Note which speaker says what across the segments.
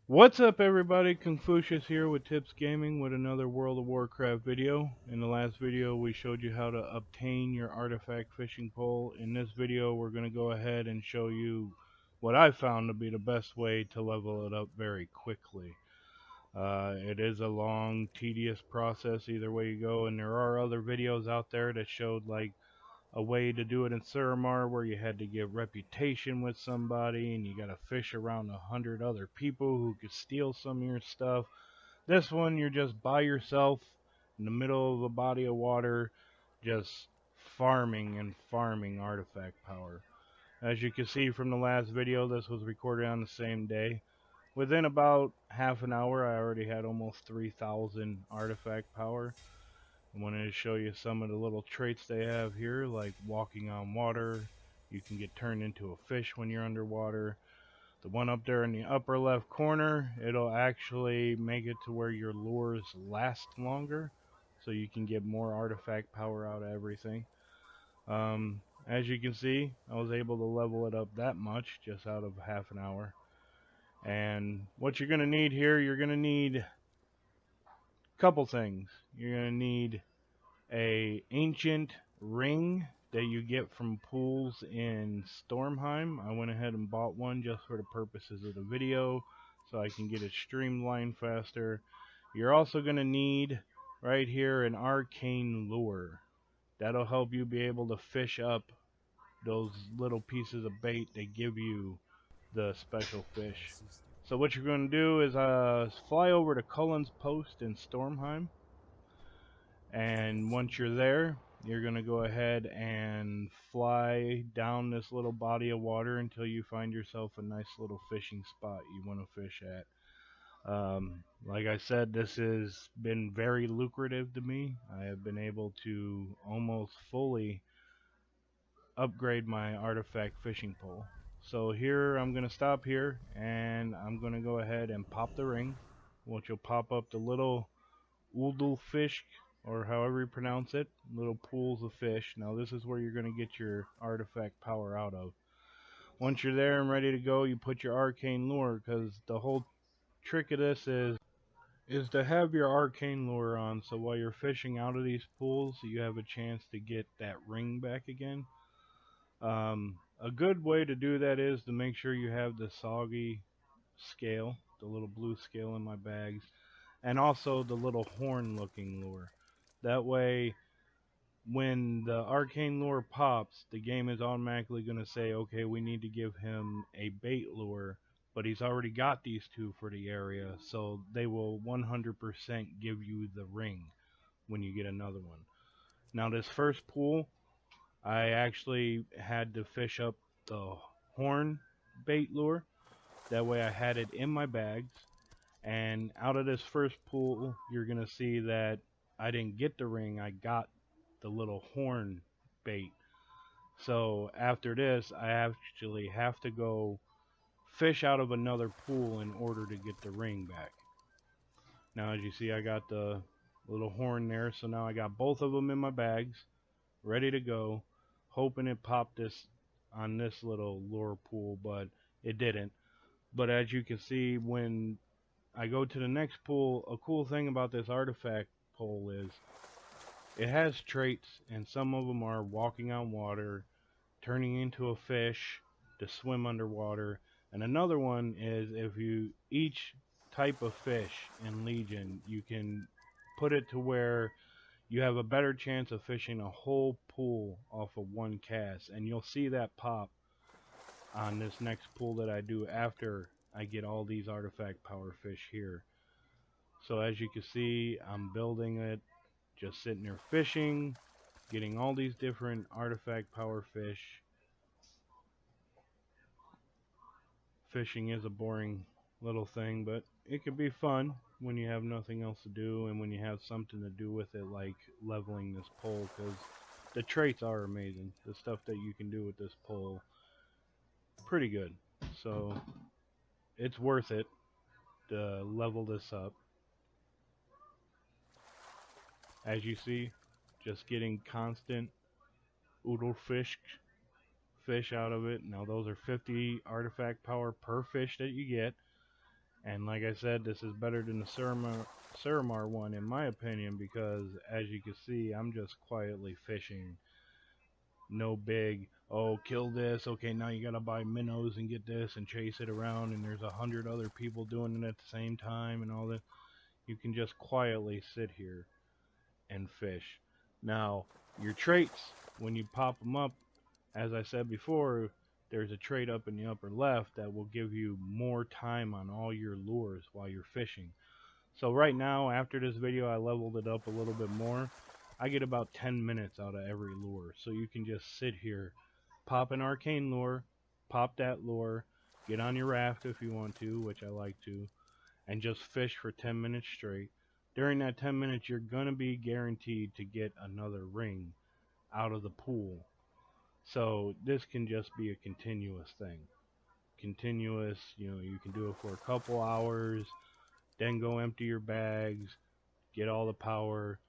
Speaker 1: What's up everybody, Confucius here with Tips Gaming with another World of Warcraft video. In the last video we showed you how to obtain your artifact fishing pole. In this video we're going to go ahead and show you what I found to be the best way to level it up very quickly. It is a long, tedious process either way you go, and there are other videos out there that showed like a way to do it in Suramar where you had to get reputation with somebody and you gotta fish around 100 other people who could steal some of your stuff. This one you're just by yourself in the middle of a body of water, just farming and farming artifact power. As you can see from the last video, this was recorded on the same day. Within about half an hour I already had almost 3,000 artifact power. I wanted to show you some of the little traits they have here, like walking on water. You can get turned into a fish when you're underwater. The one up there in the upper left corner, it'll actually make it to where your lures last longer, so you can get more artifact power out of everything. As you can see, I was able to level it up that much just out of half an hour. And what you're going to need here, you're going to need a couple things. You're going to need a ancient ring that you get from pools in Stormheim. I went ahead and bought one just for the purposes of the video so I can get it streamlined faster. You're also going to need right here an arcane lure. That'll help you be able to fish up those little pieces of bait that give you the special fish. So what you're going to do is fly over to Cullen's Post in Stormheim. And once you're there, you're going to go ahead and fly down this little body of water until you find yourself a nice little fishing spot you want to fish at. Like I said, this has been very lucrative to me. I have been able to almost fully upgrade my artifact fishing pole. So here I'm going to stop here and I'm going to go ahead and pop the ring, which will pop up the little oodle fish, or however you pronounce it, little pools of fish. Now this is where you're going to get your artifact power out of. Once you're there and ready to go, you put your arcane lure, because the whole trick of this is to have your arcane lure on, so while you're fishing out of these pools you have a chance to get that ring back again. A good way to do that is to make sure you have the soggy scale, the little blue scale in my bags, and also the little horn looking lure. That way when the arcane lure pops, the game is automatically going to say, okay, we need to give him a bait lure, but he's already got these two for the area, so they will 100% give you the ring when you get another one. Now this first pool, I actually had to fish up the horn bait lure. That way I had it in my bags. And out of this first pool, you're going to see that I didn't get the ring, I got the little horn bait. So after this, I actually have to go fish out of another pool in order to get the ring back. Now as you see, I got the little horn there, so now I got both of them in my bags, ready to go, hoping it popped this on this little lure pool, but it didn't. But as you can see, when I go to the next pool, a cool thing about this artifact pole is it has traits, and some of them are walking on water, turning into a fish to swim underwater, and another one is if you each type of fish in Legion, you can put it to where you have a better chance of fishing a whole pool off of one cast, and you'll see that pop on this next pool that I do after I get all these artifact power fish here. So as you can see, I'm building it, just sitting there fishing, getting all these different artifact power fish. Fishing is a boring little thing, but it can be fun when you have nothing else to do and when you have something to do with it, like leveling this pole, because the traits are amazing. The stuff that you can do with this pole, pretty good. So it's worth it to level this up. As you see, just getting constant oodle fish out of it. Now those are 50 artifact power per fish that you get, And like I said, this is better than the Suramar one in my opinion, because as you can see, I'm just quietly fishing. No big, oh, kill this, okay, now you gotta buy minnows and get this and chase it around, and there's 100 other people doing it at the same time and all that. You can just quietly sit here and fish. Now, your traits, when you pop them up, as I said before, there's a trait up in the upper left that will give you more time on all your lures while you're fishing. So right now, after this video, I leveled it up a little bit more. I get about 10 minutes out of every lure. So you can just sit here, pop an arcane lure, pop that lure, get on your raft if you want to, which I like to, and just fish for 10 minutes straight. During that 10 minutes, you're going to be guaranteed to get another ring out of the pool. So this can just be a continuous thing. Continuous, you can do it for a couple hours, then go empty your bags, get all the power,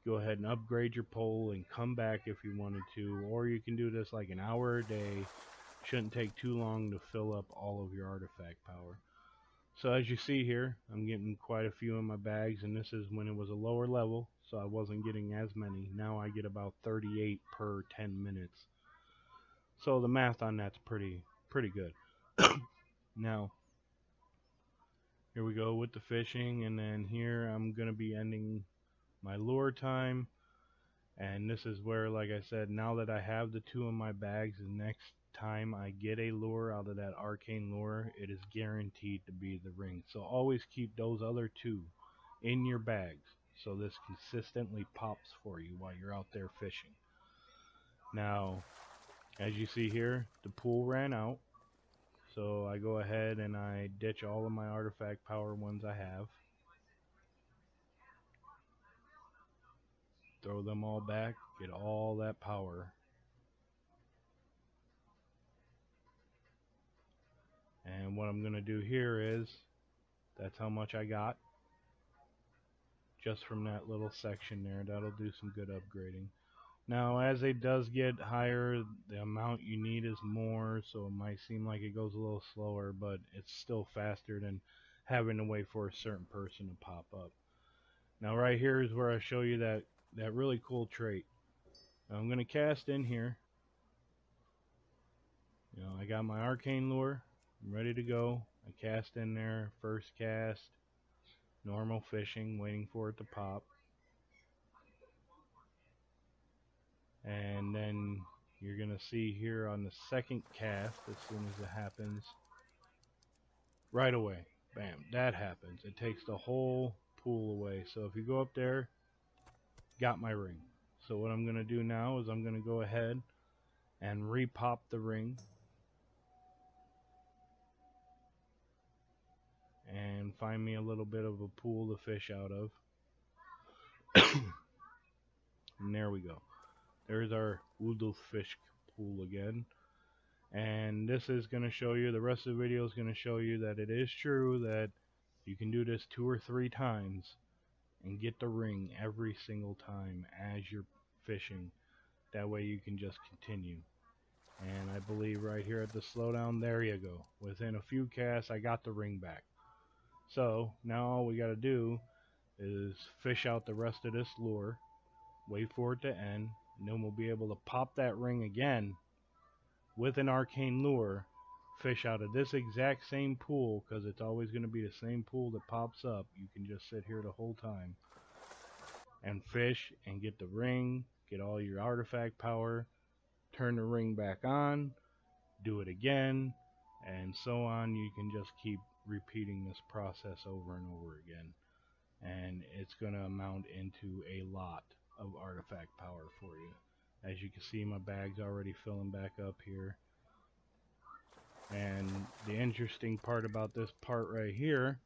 Speaker 1: go ahead and upgrade your pole and come back if you wanted to, or you can do this like an hour a day. Shouldn't take too long to fill up all of your artifact power. So as you see here, I'm getting quite a few in my bags, and this is when it was a lower level, so I wasn't getting as many. Now I get about 38 per 10 minutes. So the math on that's pretty good. Now, here we go with the fishing, and then here I'm going to be ending my lure time. And this is where, like I said, now that I have the 2 in my bags, the next time I get a lure out of that arcane lure, it is guaranteed to be the ring. So always keep those other 2 in your bags, so this consistently pops for you while you're out there fishing. Now, as you see here, the pool ran out, so I go ahead and I ditch all of my artifact power ones I have. Throw them all back, get all that power. And what I'm going to do here is, that's how much I got just from that little section there. That'll do some good upgrading. Now, as it does get higher, the amount you need is more, so it might seem like it goes a little slower, but it's still faster than having to wait for a certain person to pop up. Now, right here is where I show you that really cool trait. Now, I'm going to cast in here. I got my arcane lure. I'm ready to go. I cast in there, first cast, normal fishing, waiting for it to pop. And then you're going to see here on the second cast, as soon as it happens, right away, bam, that happens. It takes the whole pool away. So if you go up there, got my ring. So what I'm going to do now is I'm going to go ahead and re-pop the ring. And find me a little bit of a pool to fish out of. And there we go. There's our Woodle fish pool again. And this is going to show you, the rest of the video is going to show you that it is true that you can do this 2 or 3 times and get the ring every single time as you're fishing. That way you can just continue. And I believe right here at the slowdown, there you go. Within a few casts, I got the ring back. So now all we got to do is fish out the rest of this lure, wait for it to end, and then we'll be able to pop that ring again with an arcane lure, fish out of this exact same pool, because it's always going to be the same pool that pops up. You can just sit here the whole time and fish and get the ring, get all your artifact power, turn the ring back on, do it again, and so on. You can just keep repeating this process over and over again, and it's going to amount into a lot of artifact power for you. As you can see, my bag's already filling back up here. And the interesting part about this part right here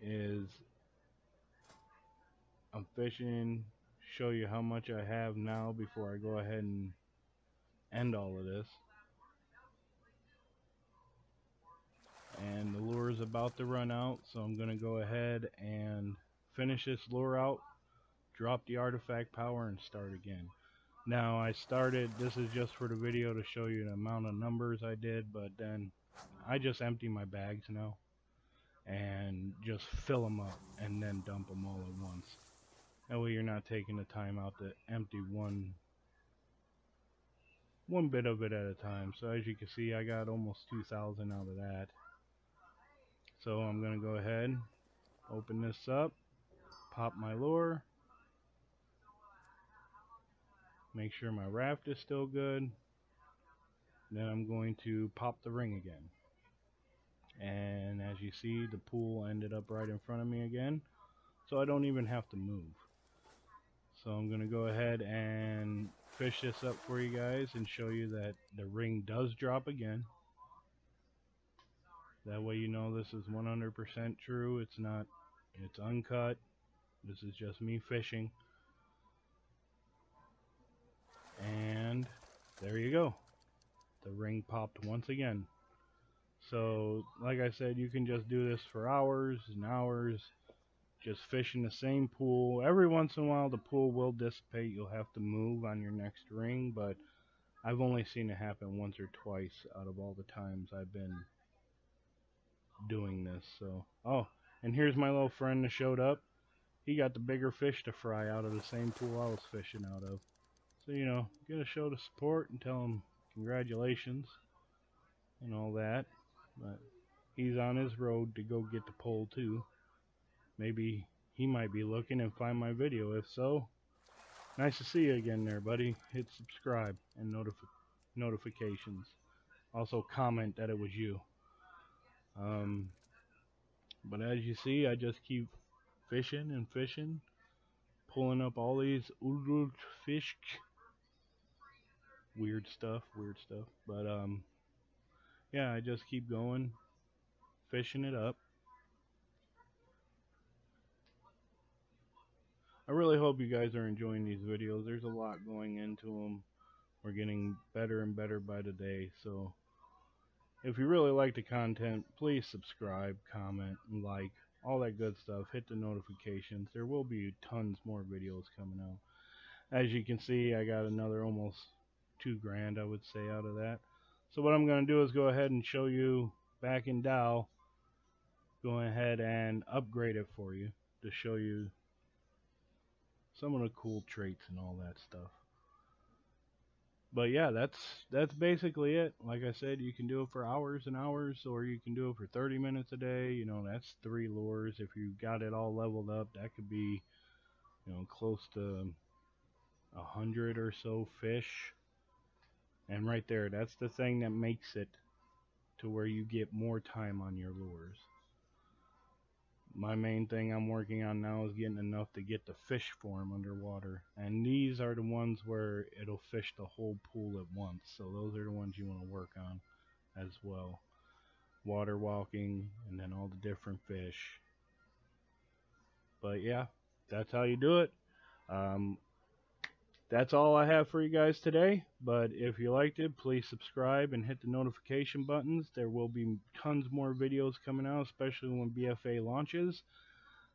Speaker 1: is I'm fishing, show you how much I have now before I go ahead and end all of this. And the lure is about to run out, so I'm going to go ahead and finish this lure out, drop the artifact power, and start again. Now I started, this is just for the video to show you the amount of numbers I did, but then I just empty my bags now and just fill them up and then dump them all at once. That way you're not taking the time out to empty one bit of it at a time. So as you can see, I got almost 2,000 out of that. So I'm going to go ahead, open this up, pop my lure, make sure my raft is still good. Then I'm going to pop the ring again. And as you see, the pool ended up right in front of me again. So I don't even have to move. So I'm going to go ahead and fish this up for you guys and show you that the ring does drop again. That way you know this is 100% true. It's not, it's uncut. This is just me fishing. And there you go. The ring popped once again. So like I said, you can just do this for hours and hours. Just fishing the same pool. Every once in a while the pool will dissipate. You'll have to move on your next ring, but I've only seen it happen once or twice out of all the times I've been doing this. So, oh, and here's my little friend that showed up. He got the bigger fish to fry out of the same pool I was fishing out of. So, you know, get a show to support and tell him congratulations and all that. But he's on his road to go get the pole too. Maybe he might be looking and find my video. If so, nice to see you again there, buddy. Hit subscribe and notifications. Also comment that it was you. But as you see, I just keep fishing and fishing, pulling up all these fish. Weird stuff. But yeah, I just keep going, fishing it up. I really hope you guys are enjoying these videos. There's a lot going into them. We're getting better and better by the day. So if you really like the content, please subscribe, comment, and like, all that good stuff. Hit the notifications. There will be tons more videos coming out. As you can see, I got another almost 2 grand, I would say, out of that. So what I'm going to do is go ahead and show you back in Dow, going ahead and upgrade it for you to show you some of the cool traits and all that stuff. But yeah, that's basically it. Like I said, you can do it for hours and hours, or you can do it for 30 minutes a day. You know, that's 3 lures. If you got it all leveled up, that could be, you know, close to 100 or so fish. And right there, that's the thing that makes it to where you get more time on your lures. My main thing I'm working on now is getting enough to get the fish form underwater. And these are the ones where it'll fish the whole pool at once. So those are the ones you want to work on as well. Water walking and then all the different fish. But yeah, that's how you do it. That's all I have for you guys today. But if you liked it, please subscribe and hit the notification buttons. There will be tons more videos coming out, especially when BFA launches.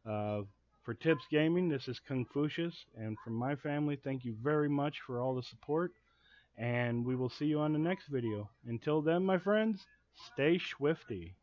Speaker 1: For Tips Gaming, this is Confucius, and from my family, thank you very much for all the support, and we will see you on the next video. Until then, my friends, stay swifty.